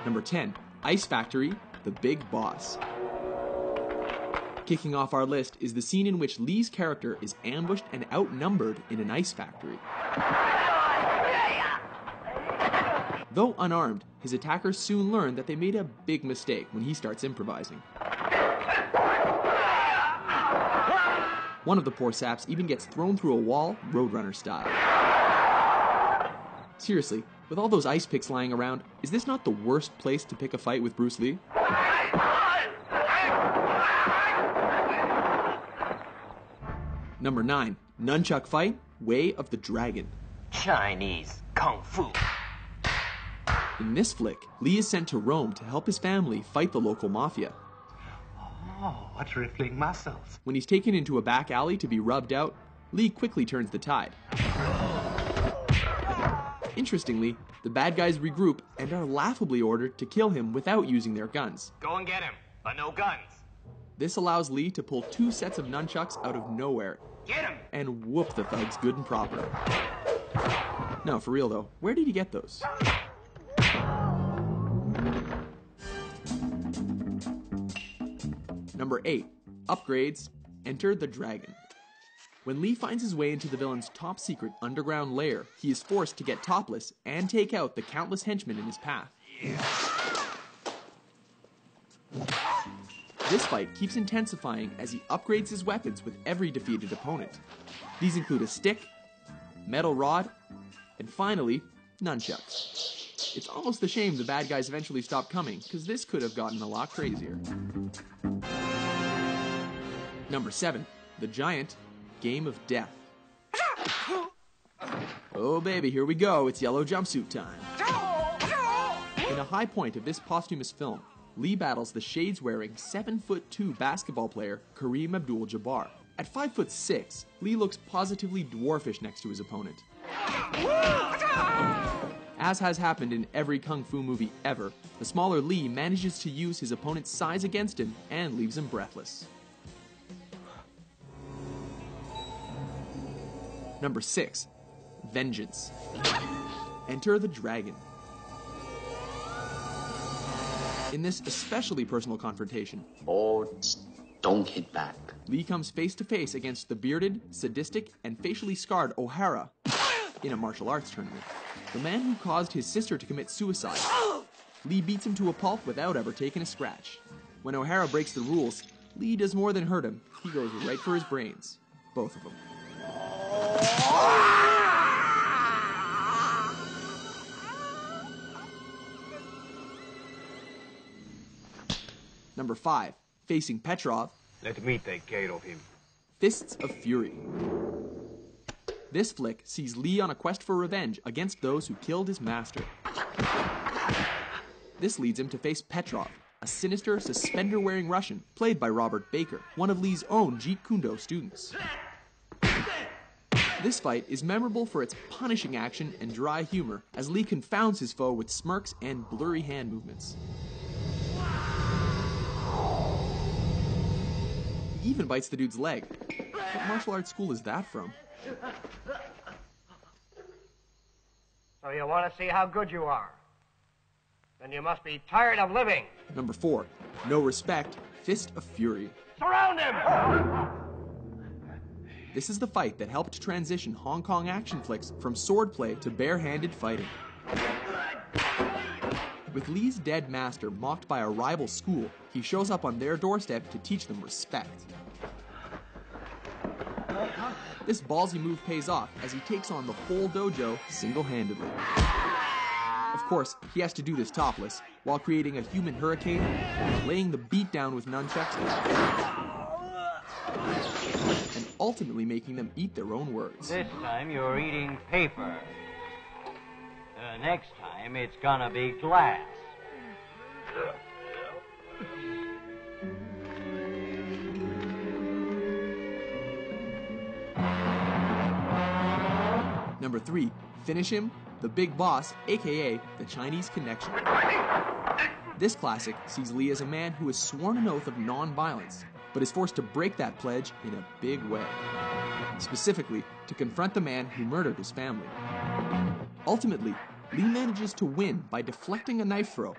Number 10, Ice Factory, the Big Boss. Kicking off our list is the scene in which Lee's character is ambushed and outnumbered in an ice factory. Though unarmed, his attackers soon learn that they made a big mistake when he starts improvising. One of the poor saps even gets thrown through a wall, Roadrunner style. Seriously, with all those ice picks lying around, is this not the worst place to pick a fight with Bruce Lee? Number 9, Nunchuck Fight, Way of the Dragon. Chinese Kung Fu. In this flick, Lee is sent to Rome to help his family fight the local mafia. Oh, what rippling muscles. When he's taken into a back alley to be rubbed out, Lee quickly turns the tide. Interestingly, the bad guys regroup and are laughably ordered to kill him without using their guns. Go and get him, but no guns. This allows Lee to pull 2 sets of nunchucks out of nowhere. Get him! And whoop the thugs good and proper. No, for real though, where did he get those? Number 8, Upgrades, Enter the Dragon. When Lee finds his way into the villain's top secret underground lair, he is forced to get topless and take out the countless henchmen in his path. This fight keeps intensifying as he upgrades his weapons with every defeated opponent. These include a stick, metal rod, and finally, nunchucks. It's almost a shame the bad guys eventually stopped coming, because this could have gotten a lot crazier. Number 7, The Giant, Game of Death. Oh baby, here we go, it's yellow jumpsuit time. In a high point of this posthumous film, Lee battles the shades-wearing 7'2" basketball player Kareem Abdul-Jabbar. At 5'6", Lee looks positively dwarfish next to his opponent. As has happened in every kung fu movie ever, the smaller Lee manages to use his opponent's size against him and leaves him breathless. Number 6, Vengeance. Enter the Dragon. In this especially personal confrontation, don't hit back. Lee comes face to face against the bearded, sadistic, and facially scarred O'Hara in a martial arts tournament. The man who caused his sister to commit suicide. Lee beats him to a pulp without ever taking a scratch. When O'Hara breaks the rules, Lee does more than hurt him. He goes right for his brains. Both of them. Number 5, facing Petrov. Let me take care of him. Fists of Fury. This flick sees Lee on a quest for revenge against those who killed his master. This leads him to face Petrov, a sinister, suspender-wearing Russian played by Robert Baker, one of Lee's own Jeet Kune Do students. This fight is memorable for its punishing action and dry humor, as Lee confounds his foe with smirks and blurry hand movements. He even bites the dude's leg. What martial arts school is that from? So you want to see how good you are? Then you must be tired of living. Number 4, No Respect, Fist of Fury. Surround him! This is the fight that helped transition Hong Kong action flicks from swordplay to bare-handed fighting. With Lee's dead master mocked by a rival school, he shows up on their doorstep to teach them respect. This ballsy move pays off as he takes on the whole dojo single-handedly. Of course, he has to do this topless, while creating a human hurricane, laying the beat down with nunchucks, and ultimately making them eat their own words. This time you're eating paper. Next time it's gonna be glass. Number 3, finish him, the Big Boss, aka the Chinese Connection. This classic sees Lee as a man who has sworn an oath of non-violence, but is forced to break that pledge in a big way. Specifically, to confront the man who murdered his family. Ultimately, Lee manages to win by deflecting a knife throw,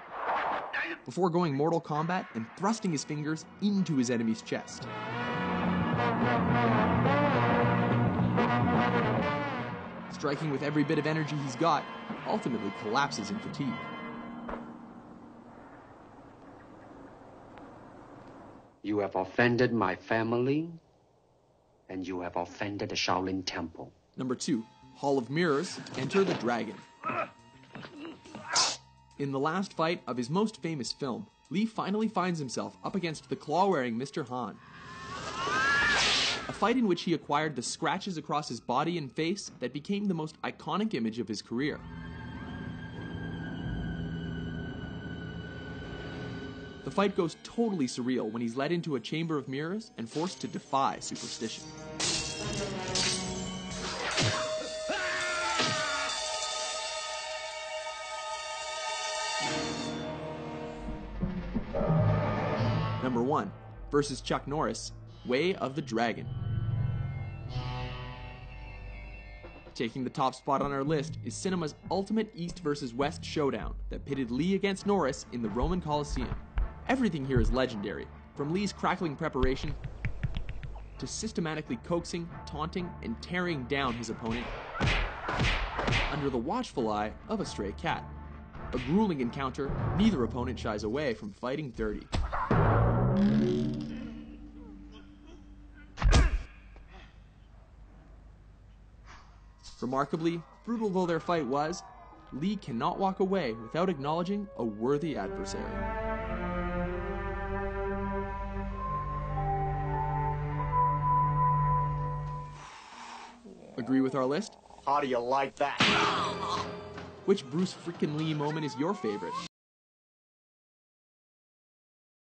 before going Mortal Kombat and thrusting his fingers into his enemy's chest. Striking with every bit of energy he's got, ultimately collapses in fatigue. You have offended my family, and you have offended the Shaolin Temple. Number 2, Hall of Mirrors, Enter the Dragon. In the last fight of his most famous film, Lee finally finds himself up against the claw-wearing Mr. Han. A fight in which he acquired the scratches across his body and face that became the most iconic image of his career. The fight goes totally surreal when he's led into a chamber of mirrors and forced to defy superstition. Number 1, versus Chuck Norris, Way of the Dragon. Taking the top spot on our list is cinema's ultimate East versus West showdown that pitted Lee against Norris in the Roman Colosseum. Everything here is legendary, from Lee's crackling preparation to systematically coaxing, taunting, and tearing down his opponent under the watchful eye of a stray cat. A grueling encounter, neither opponent shies away from fighting dirty. Remarkably, brutal though their fight was, Lee cannot walk away without acknowledging a worthy adversary. Agree with our list? How do you like that? Which Bruce freaking Lee moment is your favorite?